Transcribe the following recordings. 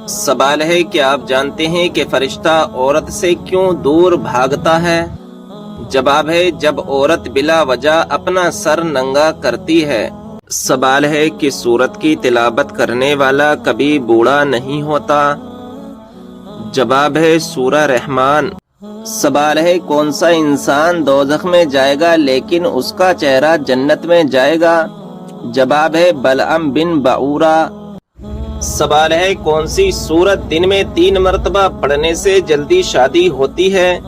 سوال ہے کہ آپ جانتے ہیں کہ فرشتہ عورت سے کیوں دور بھاگتا ہے؟ جواب ہے جب عورت بلا وجہ اپنا سر ننگا کرتی ہے۔ سوال ہے کہ سورت کی تلاوت کرنے والا کبھی بوڑھا نہیں ہوتا؟ جواب ہے سورہ رحمان۔ سوال ہے کون سا انسان دوزخ میں جائے گا لیکن اس کا چہرہ جنت میں جائے گا؟ جواب ہے بلعم بن بعورہ۔ سوال ہے کون سی سورت دن میں 3 مرتبہ پڑھنے سے جلدی شادی ہوتی ہے؟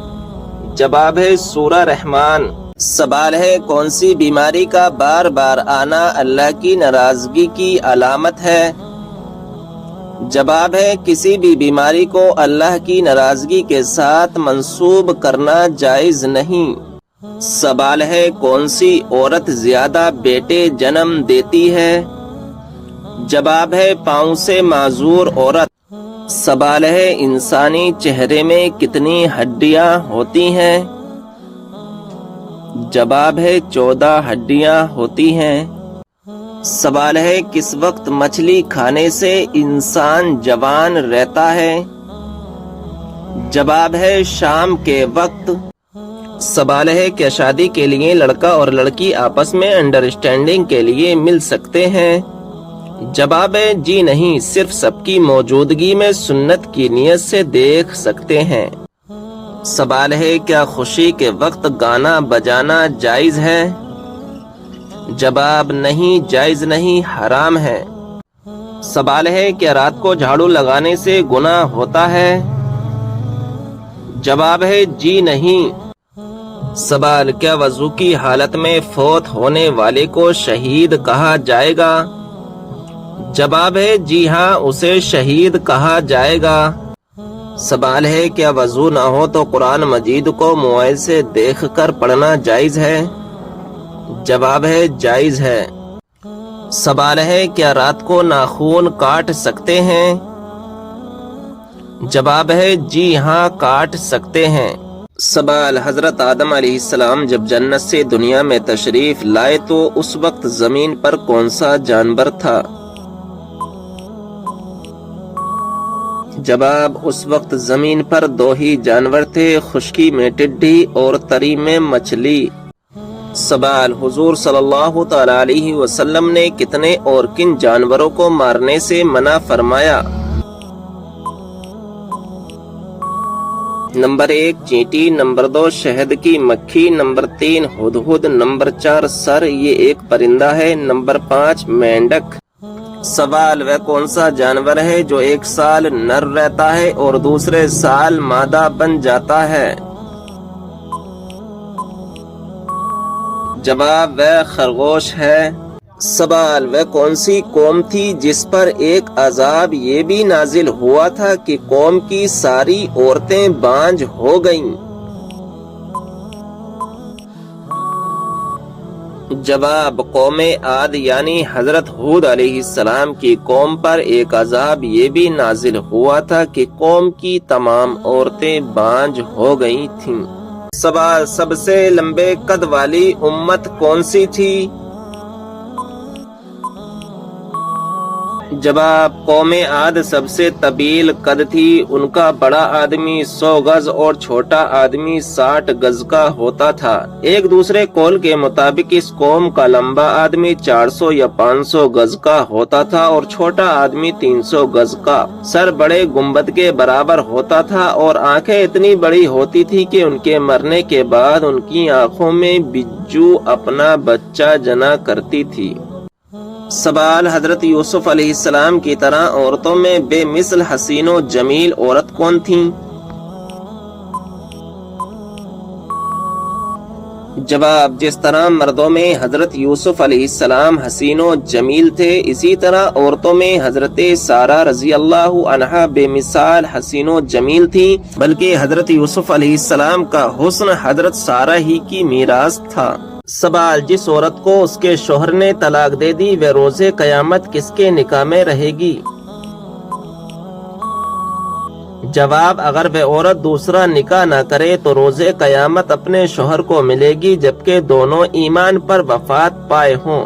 جواب ہے سورہ رحمان۔ سوال ہے کون سی بیماری کا بار بار آنا اللہ کی ناراضگی کی علامت ہے؟ جواب ہے کسی بھی بیماری کو اللہ کی ناراضگی کے ساتھ منسوب کرنا جائز نہیں۔ سوال ہے کون سی عورت زیادہ بیٹے جنم دیتی ہے؟ جواب ہے پاؤں سے معذور عورت۔ سوال ہے انسانی چہرے میں کتنی ہڈیاں ہوتی ہیں؟ جواب ہے 14 ہڈیاں ہوتی ہیں۔ سوال ہے کس وقت مچھلی کھانے سے انسان جوان رہتا ہے؟ جواب ہے شام کے وقت۔ سوال ہے کیا شادی کے لیے لڑکا اور لڑکی آپس میں انڈرسٹینڈنگ کے لیے مل سکتے ہیں؟ جواب ہے جی نہیں، صرف سب کی موجودگی میں سنت کی نیت سے دیکھ سکتے ہیں۔ سوال ہے کیا خوشی کے وقت گانا بجانا جائز ہے؟ جواب نہیں، جائز نہیں، حرام ہے۔ سوال ہے کیا رات کو جھاڑو لگانے سے گناہ ہوتا ہے؟ جواب ہے جی نہیں۔ سوال کیا وضو کی حالت میں فوت ہونے والے کو شہید کہا جائے گا؟ جواب ہے جی ہاں، اسے شہید کہا جائے گا۔ سوال ہے کیا وضو نہ ہو تو قرآن مجید کو موبائل سے دیکھ کر پڑھنا جائز ہے؟ جواب ہے جائز ہے۔ سوال ہے کیا رات کو ناخون کاٹ سکتے ہیں؟ جواب ہے جی ہاں، کاٹ سکتے ہیں۔ سوال حضرت آدم علیہ السلام جب جنت سے دنیا میں تشریف لائے تو اس وقت زمین پر کون سا جانور تھا؟ جواب اس وقت زمین پر 2 ہی جانور تھے، خشکی میں ٹڈی اور تری میں مچھلی۔ سوال حضور صلی اللہ تعالی علیہ وسلم نے کتنے اور کن جانوروں کو مارنے سے منع فرمایا؟ نمبر 1 چینٹی، نمبر 2 شہد کی مکھی، نمبر 3 ہدہد، نمبر 4 سر، یہ ایک پرندہ ہے، نمبر 5 مینڈک۔ سوال وہ کون سا جانور ہے جو 1 سال نر رہتا ہے اور دوسرے سال مادہ بن جاتا ہے؟ جواب وہ خرگوش ہے۔ سوال وہ کون سی قوم تھی جس پر ایک عذاب یہ بھی نازل ہوا تھا کہ قوم کی ساری عورتیں بانجھ ہو گئیں؟ جواب قوم عاد یعنی حضرت ہود علیہ السلام کی قوم پر ایک عذاب یہ بھی نازل ہوا تھا کہ قوم کی تمام عورتیں بانجھ ہو گئی تھیں۔ سوال سب سے لمبے قد والی امت کون سی تھی؟ جواب قوم عاد سب سے طویل قد تھی، ان کا بڑا آدمی 100 گز اور چھوٹا آدمی 60 گز کا ہوتا تھا۔ ایک دوسرے قول کے مطابق اس قوم کا لمبا آدمی 400 یا 500 گز کا ہوتا تھا اور چھوٹا آدمی 300 گز کا۔ سر بڑے گنبد کے برابر ہوتا تھا اور آنکھیں اتنی بڑی ہوتی تھی کہ ان کے مرنے کے بعد ان کی آنکھوں میں بجو اپنا بچہ جنا کرتی تھی۔ سوال حضرت یوسف علیہ السلام کی طرح عورتوں میں بے مثل حسین و جمیل عورت کون تھیں؟ جواب جس طرح مردوں میں حضرت یوسف علیہ السلام حسین و جمیل تھے، اسی طرح عورتوں میں حضرت سارہ رضی اللہ عنہا بے مثال حسین و جمیل تھی، بلکہ حضرت یوسف علیہ السلام کا حسن حضرت سارہ ہی کی میراث تھا۔ سوال جس عورت کو اس کے شوہر نے طلاق دے دی وہ روز قیامت کس کے نکاح میں رہے گی؟ جواب اگر وہ عورت دوسرا نکاح نہ کرے تو روز قیامت اپنے شوہر کو ملے گی جبکہ دونوں ایمان پر وفات پائے ہوں۔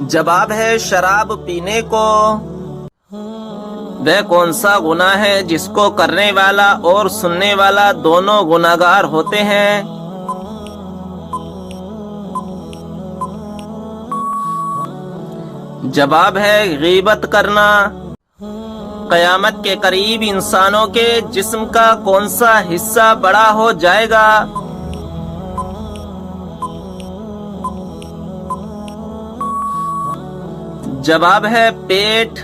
جواب ہے شراب پینے کو۔ وہ کون سا گناہ ہے جس کو کرنے والا اور سننے والا دونوں گناہگار ہوتے ہیں؟ جواب ہے غیبت کرنا۔ قیامت کے قریب انسانوں کے جسم کا کون سا حصہ بڑا ہو جائے گا؟ جواب ہے پیٹ۔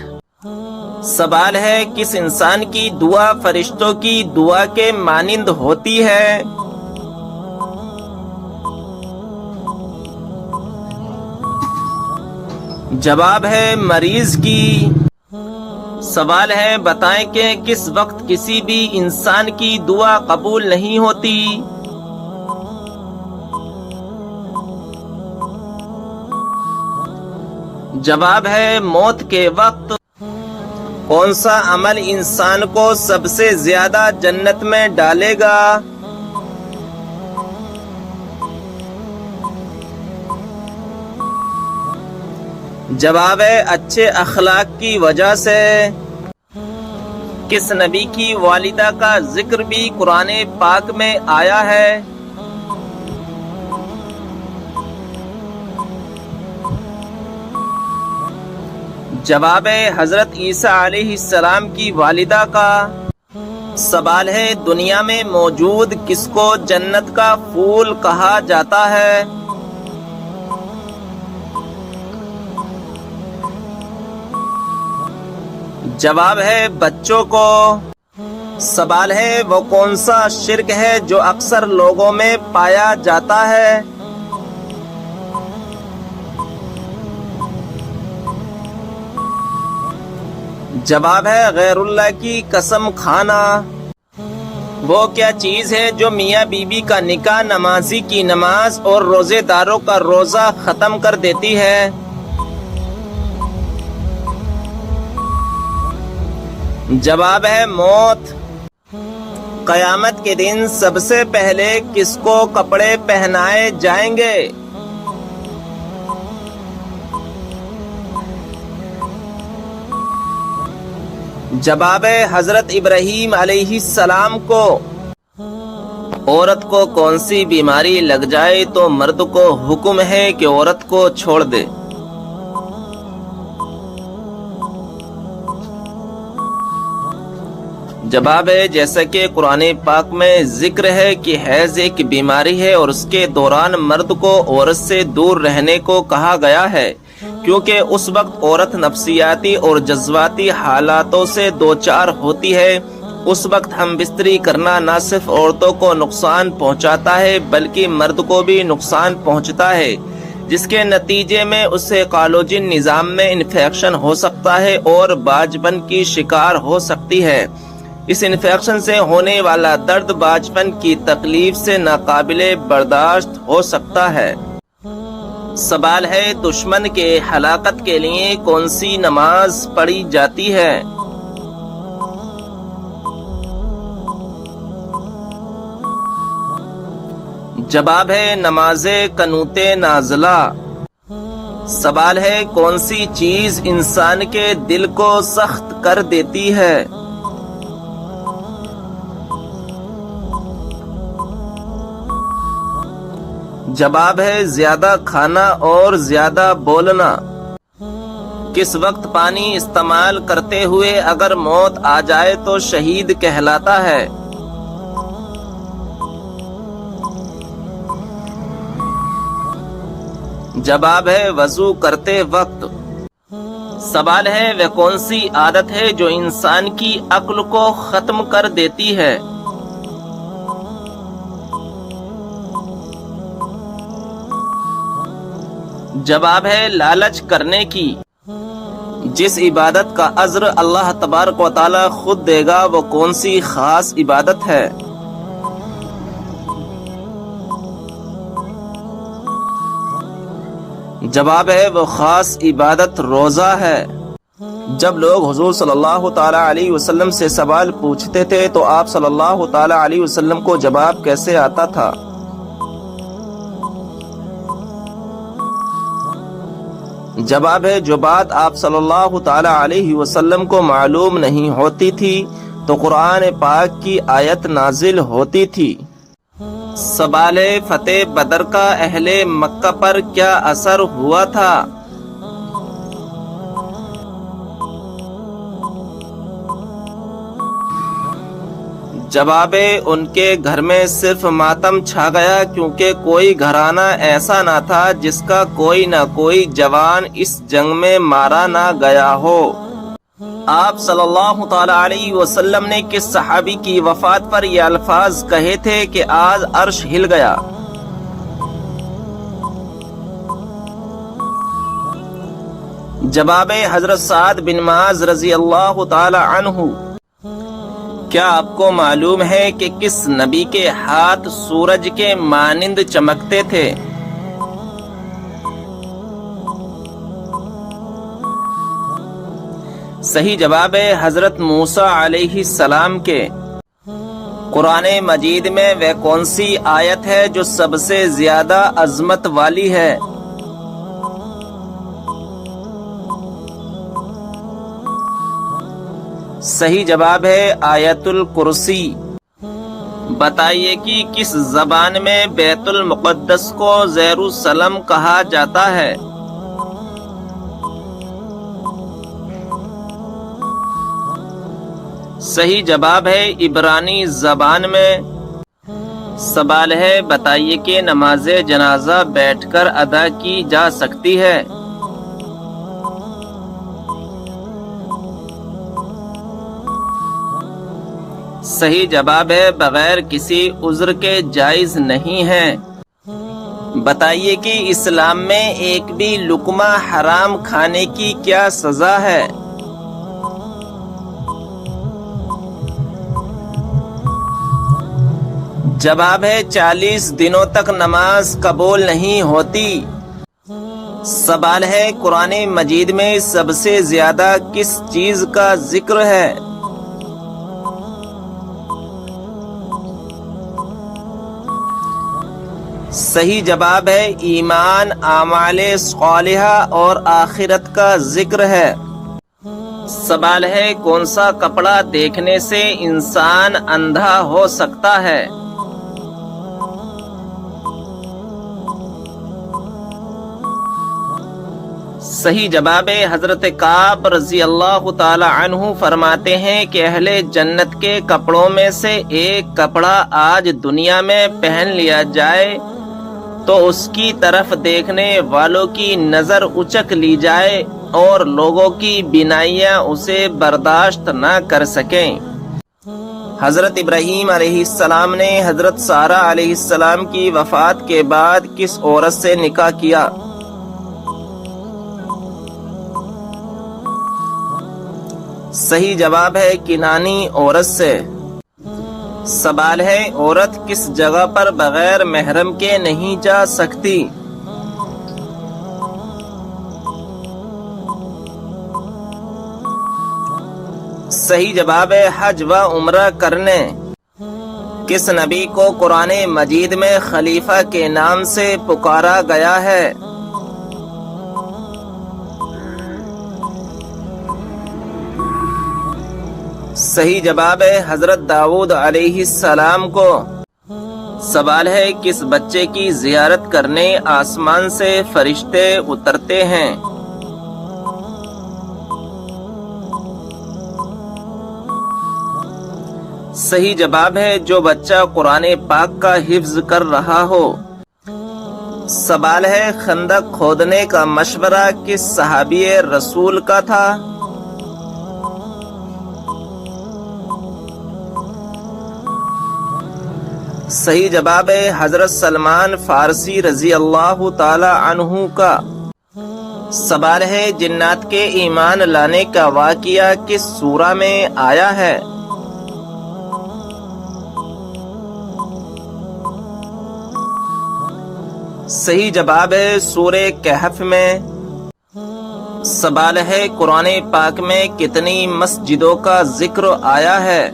سوال ہے کس انسان کی دعا فرشتوں کی دعا کے مانند ہوتی ہے؟ جواب ہے مریض کی۔ سوال ہے بتائیں کہ کس وقت کسی بھی انسان کی دعا قبول نہیں ہوتی؟ جواب ہے موت کے وقت۔ کون سا عمل انسان کو سب سے زیادہ جنت میں ڈالے گا؟ جواب ہے اچھے اخلاق کی وجہ سے۔ کس نبی کی والدہ کا ذکر بھی قرآن پاک میں آیا ہے؟ جواب ہے حضرت عیسیٰ علیہ السلام کی والدہ کا۔ سوال ہے دنیا میں موجود کس کو جنت کا پھول کہا جاتا ہے؟ جواب ہے بچوں کو۔ سوال ہے وہ کون سا شرک ہے جو اکثر لوگوں میں پایا جاتا ہے؟ جواب ہے غیر اللہ کی قسم کھانا۔ وہ کیا چیز ہے جو میاں بیوی کا نکاح، نمازی کی نماز اور روزے داروں کا روزہ ختم کر دیتی ہے؟ جواب ہے موت۔ قیامت کے دن سب سے پہلے کس کو کپڑے پہنائے جائیں گے؟ جواب ہے حضرت ابراہیم علیہ السلام کو۔ عورت کو کون سی بیماری لگ جائے تو مرد کو حکم ہے کہ عورت کو چھوڑ دے؟ جواب ہے جیسا کہ قرآن پاک میں ذکر ہے کہ حیض ایک بیماری ہے اور اس کے دوران مرد کو عورت سے دور رہنے کو کہا گیا ہے، کیونکہ اس وقت عورت نفسیاتی اور جذباتی حالاتوں سے دوچار ہوتی ہے۔ اس وقت ہم بستری کرنا نہ صرف عورتوں کو نقصان پہنچاتا ہے بلکہ مرد کو بھی نقصان پہنچتا ہے، جس کے نتیجے میں اسے کالوجن نظام میں انفیکشن ہو سکتا ہے اور باجپن کی شکار ہو سکتی ہے۔ اس انفیکشن سے ہونے والا درد باجپن کی تکلیف سے ناقابل برداشت ہو سکتا ہے۔ سوال ہے دشمن کے ہلاکت کے لیے کون سی نماز پڑھی جاتی ہے؟ جواب ہے نماز قنوت نازلہ۔ سوال ہے کون سی چیز انسان کے دل کو سخت کر دیتی ہے؟ جواب ہے زیادہ کھانا اور زیادہ بولنا۔ کس وقت پانی استعمال کرتے ہوئے اگر موت آ جائے تو شہید کہلاتا ہے؟ جواب ہے وضو کرتے وقت۔ سوال ہے وہ کون سی عادت ہے جو انسان کی عقل کو ختم کر دیتی ہے؟ جواب ہے لالچ کرنے کی۔ جس عبادت کا اجر اللہ تبارک و تعالی خود دے گا وہ کون سی خاص عبادت ہے؟ جواب ہے وہ خاص عبادت روزہ ہے۔ جب لوگ حضور صلی اللہ تعالی علیہ وسلم سے سوال پوچھتے تھے تو آپ صلی اللہ تعالی علیہ وسلم کو جواب کیسے آتا تھا؟ جواب ہے جو بات آپ صلی اللہ تعالی علیہ وسلم کو معلوم نہیں ہوتی تھی تو قرآن پاک کی آیت نازل ہوتی تھی۔ سوال ہے فتح بدر کا اہل مکہ پر کیا اثر ہوا تھا؟ جواب ہے ان کے گھر میں صرف ماتم چھا گیا کیونکہ کوئی گھرانہ ایسا نہ تھا جس کا کوئی نہ کوئی جوان اس جنگ میں مارا نہ گیا ہو۔ آپ صلی اللہ تعالی علیہ وسلم نے کس صحابی کی وفات پر یہ الفاظ کہے تھے کہ آج عرش ہل گیا؟ جواب حضرت سعد بن معاذ رضی اللہ تعالی عنہ۔ کیا آپ کو معلوم ہے کہ کس نبی کے ہاتھ سورج کے مانند چمکتے تھے؟ صحیح جواب ہے حضرت موسیٰ علیہ السلام کے۔ قرآن مجید میں وہ کون سی آیت ہے جو سب سے زیادہ عظمت والی ہے؟ صحیح جواب ہے آیت الکرسی۔ بتائیے کہ کس زبان میں بیت المقدس کو یروشلم کہا جاتا ہے؟ صحیح جواب ہے عبرانی زبان میں۔ سوال ہے بتائیے کہ نماز جنازہ بیٹھ کر ادا کی جا سکتی ہے؟ صحیح جواب ہے بغیر کسی عذر کے جائز نہیں ہے۔ بتائیے کہ اسلام میں ایک بھی لقمہ حرام کھانے کی کیا سزا ہے؟ جواب ہے 40 دنوں تک نماز قبول نہیں ہوتی۔ سوال ہے قرآن مجید میں سب سے زیادہ کس چیز کا ذکر ہے؟ صحیح جواب ہے ایمان، اعمال صالحہ اور آخرت کا ذکر ہے۔ سوال ہے کون سا کپڑا دیکھنے سے انسان اندھا ہو سکتا ہے؟ صحیح جواب ہے حضرت کعب رضی اللہ تعالی عنہ فرماتے ہیں کہ اہل جنت کے کپڑوں میں سے ایک کپڑا آج دنیا میں پہن لیا جائے تو اس کی طرف دیکھنے والوں کی نظر اچک لی جائے اور لوگوں کی بینائیاں اسے برداشت نہ کر سکیں۔ حضرت ابراہیم علیہ السلام نے حضرت سارہ علیہ السلام کی وفات کے بعد کس عورت سے نکاح کیا؟ صحیح جواب ہے کنانی عورت سے۔ سوال ہے عورت کس جگہ پر بغیر محرم کے نہیں جا سکتی؟ صحیح جواب ہے حج و عمرہ کرنے۔ کس نبی کو قرآن مجید میں خلیفہ کے نام سے پکارا گیا ہے؟ صحیح جواب ہے حضرت داؤد علیہ السلام کو۔ سوال ہے کس بچے کی زیارت کرنے آسمان سے فرشتے اترتے ہیں؟ صحیح جواب ہے جو بچہ قرآن پاک کا حفظ کر رہا ہو۔ سوال ہے خندق کھودنے کا مشورہ کس صحابی رسول کا تھا؟ صحیح جواب ہے حضرت سلمان فارسی رضی اللہ تعالی عنہ کا۔ سوال ہے جنات کے ایمان لانے کا واقعہ کس سورہ میں آیا ہے؟ صحیح جواب ہے سورہ کہف میں۔ سوال ہے قرآن پاک میں کتنی مسجدوں کا ذکر آیا ہے؟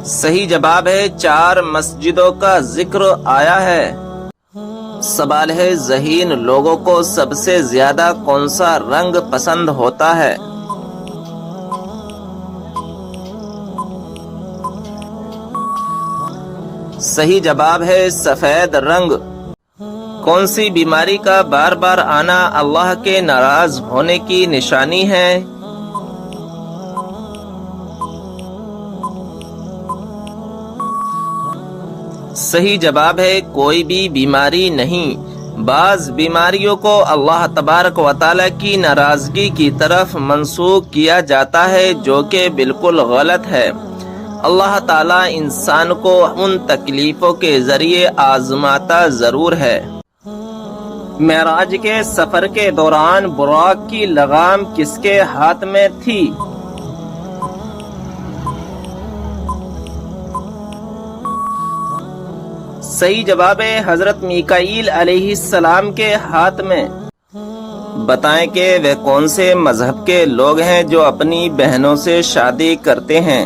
صحیح جواب ہے 4 مسجدوں کا ذکر آیا ہے۔ سوال ہے ذہین لوگوں کو سب سے زیادہ کون سا رنگ پسند ہوتا ہے؟ صحیح جواب ہے سفید رنگ۔ کون سی بیماری کا بار بار آنا اللہ کے ناراض ہونے کی نشانی ہے؟ صحیح جواب ہے کوئی بھی بیماری نہیں۔ بعض بیماریوں کو اللہ تبارک و تعالیٰ کی ناراضگی کی طرف منسوخ کیا جاتا ہے جو کہ بالکل غلط ہے۔ اللہ تعالیٰ انسان کو ان تکلیفوں کے ذریعے آزماتا ضرور ہے۔ معراج کے سفر کے دوران براق کی لگام کس کے ہاتھ میں تھی؟ صحیح جواب ہے حضرت میکائیل علیہ السلام کے ہاتھ میں۔ بتائیں کہ وہ کون سے مذہب کے لوگ ہیں جو اپنی بہنوں سے شادی کرتے ہیں؟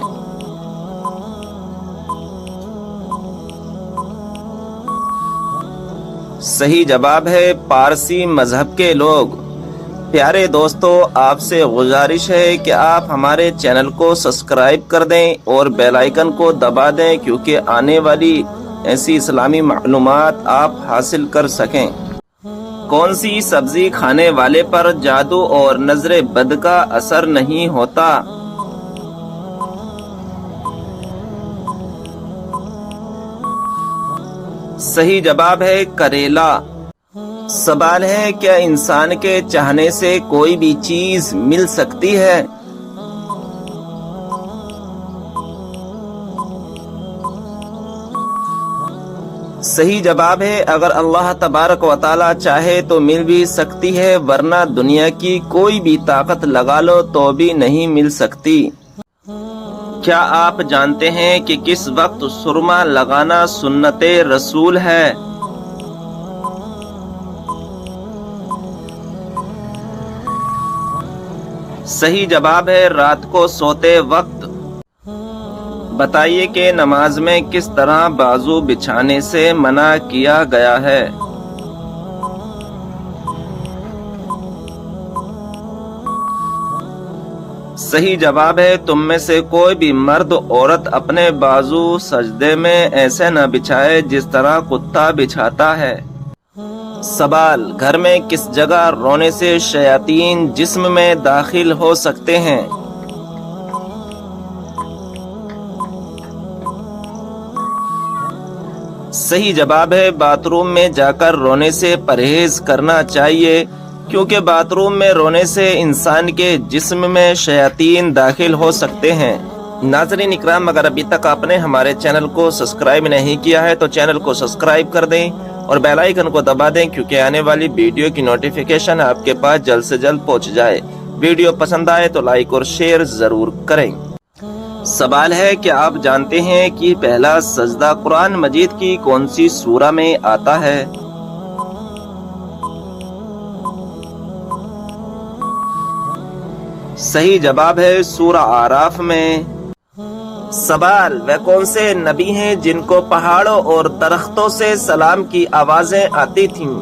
صحیح جواب ہے پارسی مذہب کے لوگ۔ پیارے دوستو، آپ سے گزارش ہے کہ آپ ہمارے چینل کو سبسکرائب کر دیں اور بیل آئیکن کو دبا دیں کیونکہ آنے والی ایسی اسلامی معلومات آپ حاصل کر سکیں۔ کون سی سبزی کھانے والے پر جادو اور نظر بد کا اثر نہیں ہوتا؟ صحیح جواب ہے کریلا۔ سوال ہے کیا انسان کے چاہنے سے کوئی بھی چیز مل سکتی ہے؟ صحیح جواب ہے اگر اللہ تبارک و تعالیٰ چاہے تو مل بھی سکتی ہے، ورنہ دنیا کی کوئی بھی طاقت لگا لو تو بھی نہیں مل سکتی۔ کیا آپ جانتے ہیں کہ کس وقت سرما لگانا سنت رسول ہے؟ صحیح جواب ہے رات کو سوتے وقت۔ بتائیے کہ نماز میں کس طرح بازو بچھانے سے منع کیا گیا ہے؟ صحیح جواب ہے تم میں سے کوئی بھی مرد عورت اپنے بازو سجدے میں ایسے نہ بچھائے جس طرح کتا بچھاتا ہے۔ سوال گھر میں کس جگہ رونے سے شیاطین جسم میں داخل ہو سکتے ہیں؟ صحیح جواب ہے باتھ روم میں جا کر رونے سے پرہیز کرنا چاہیے کیونکہ باتھ روم میں رونے سے انسان کے جسم میں شیاطین داخل ہو سکتے ہیں۔ ناظرین اکرام، اگر ابھی تک آپ نے ہمارے چینل کو سبسکرائب نہیں کیا ہے تو چینل کو سبسکرائب کر دیں اور بیل آئیکن کو دبا دیں کیونکہ آنے والی ویڈیو کی نوٹیفیکیشن آپ کے پاس جلد سے جلد پہنچ جائے۔ ویڈیو پسند آئے تو لائک اور شیئر ضرور کریں۔ سوال ہے کہ آپ جانتے ہیں کہ پہلا سجدہ قرآن مجید کی کون سی سورہ میں آتا ہے؟ صحیح جواب ہے سورہ اعراف میں۔ سوال وہ کون سے نبی ہیں جن کو پہاڑوں اور درختوں سے سلام کی آوازیں آتی تھیں؟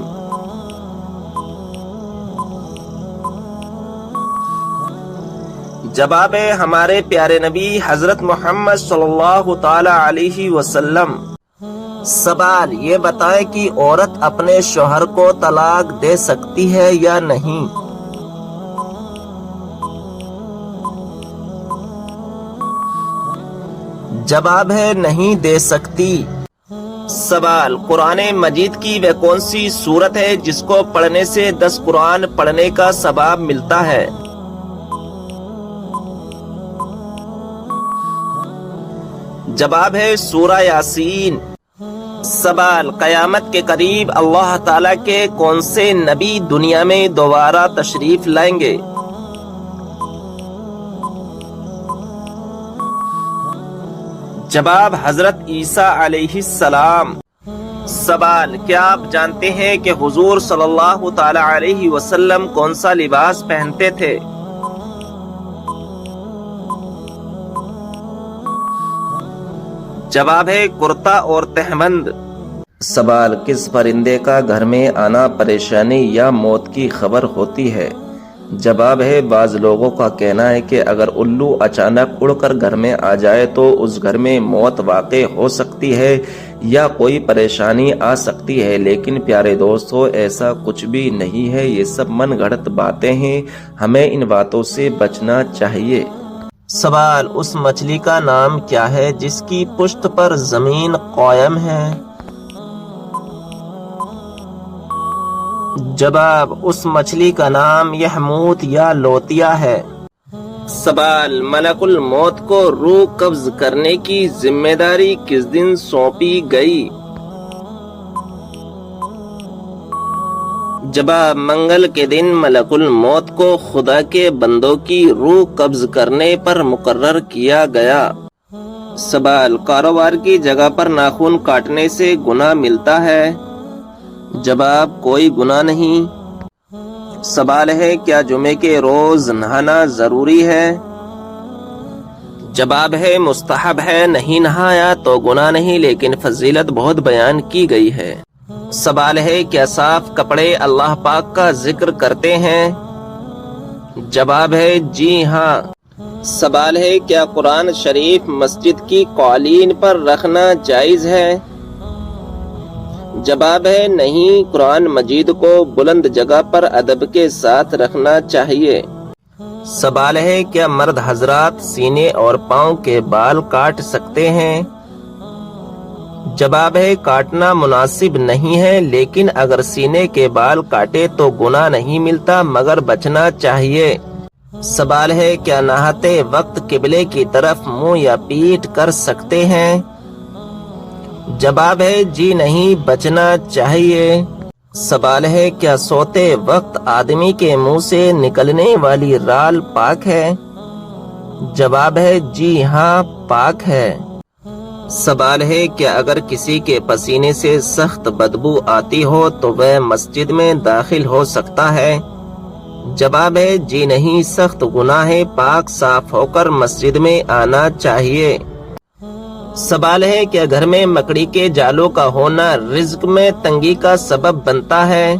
جواب ہے ہمارے پیارے نبی حضرت محمد صلی اللہ تعالی علیہ وسلم۔ سوال یہ بتائیں کہ عورت اپنے شوہر کو طلاق دے سکتی ہے یا نہیں؟ جواب ہے نہیں دے سکتی۔ سوال قرآن مجید کی وہ کون سی سورت ہے جس کو پڑھنے سے 10 قرآن پڑھنے کا ثواب ملتا ہے؟ جواب ہے سورہ یاسین۔ سوال قیامت کے قریب اللہ تعالیٰ کے کون سے نبی دنیا میں دوبارہ تشریف لائیں گے؟ جواب حضرت عیسیٰ علیہ السلام۔ سوال کیا آپ جانتے ہیں کہ حضور صلی اللہ تعالی علیہ وسلم کون سا لباس پہنتے تھے؟ جواب ہے کرتا اور تہبند۔ سوال، کس پرندے کا گھر میں آنا پریشانی یا موت کی خبر ہوتی ہے؟ جواب ہے بعض لوگوں کا کہنا ہے کہ اگر الو اچانک اڑ کر گھر میں آ جائے تو اس گھر میں موت واقع ہو سکتی ہے یا کوئی پریشانی آ سکتی ہے، لیکن پیارے دوستو ایسا کچھ بھی نہیں ہے، یہ سب من گھڑت باتیں ہیں، ہمیں ان باتوں سے بچنا چاہیے۔ سوال، اس مچھلی کا نام کیا ہے جس کی پشت پر زمین قائم ہے؟ جواب، اس مچھلی کا نام یحموت یا لوتیا ہے۔ سوال، ملک الموت کو روح قبض کرنے کی ذمہ داری کس دن سونپی گئی؟ جواب، منگل کے دن ملک الموت کو خدا کے بندوں کی روح قبض کرنے پر مقرر کیا گیا۔ سوال، کاروبار کی جگہ پر ناخن کاٹنے سے گناہ ملتا ہے؟ جواب، کوئی گناہ نہیں۔ سوال ہے، کیا جمعے کے روز نہانا ضروری ہے؟ جواب ہے مستحب ہے، نہیں نہایا تو گناہ نہیں، لیکن فضیلت بہت بیان کی گئی ہے۔ سوال ہے، کیا صاف کپڑے اللہ پاک کا ذکر کرتے ہیں؟ جواب ہے جی ہاں۔ سوال ہے، کیا قرآن شریف مسجد کی قالین پر رکھنا جائز ہے؟ جواب ہے نہیں، قرآن مجید کو بلند جگہ پر ادب کے ساتھ رکھنا چاہیے۔ سوال ہے، کیا مرد حضرات سینے اور پاؤں کے بال کاٹ سکتے ہیں؟ جواب ہے کاٹنا مناسب نہیں ہے، لیکن اگر سینے کے بال کاٹے تو گناہ نہیں ملتا، مگر بچنا چاہیے۔ سوال ہے، کیا نہاتے وقت قبلے کی طرف منہ یا پیٹھ کر سکتے ہیں؟ جواب ہے جی نہیں، بچنا چاہیے۔ سوال ہے، کیا سوتے وقت آدمی کے منہ سے نکلنے والی رال پاک ہے؟ جواب ہے جی ہاں، پاک ہے۔ سوال ہے، کیا اگر کسی کے پسینے سے سخت بدبو آتی ہو تو وہ مسجد میں داخل ہو سکتا ہے؟ جواب ہے جی نہیں، سخت گناہ ہے، پاک صاف ہو کر مسجد میں آنا چاہیے۔ سوال ہے، کیا گھر میں مکڑی کے جالوں کا ہونا رزق میں تنگی کا سبب بنتا ہے؟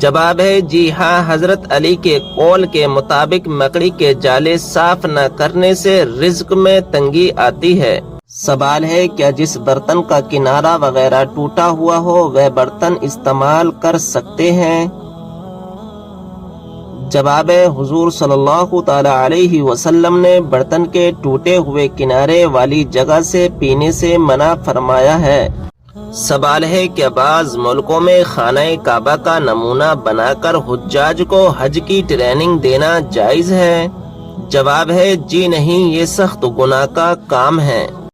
جواب ہے جی ہاں، حضرت علی کے قول کے مطابق مکڑی کے جالے صاف نہ کرنے سے رزق میں تنگی آتی ہے۔ سوال ہے، کیا جس برتن کا کنارہ وغیرہ ٹوٹا ہوا ہو وہ برتن استعمال کر سکتے ہیں؟ جواب ہے حضور صلی اللہ تعالی علیہ وسلم نے برتن کے ٹوٹے ہوئے کنارے والی جگہ سے پینے سے منع فرمایا ہے۔ سوال ہے، کیا بعض ملکوں میں خانہ کعبہ کا نمونہ بنا کر حجاج کو حج کی ٹریننگ دینا جائز ہے؟ جواب ہے جی نہیں، یہ سخت گناہ کا کام ہے۔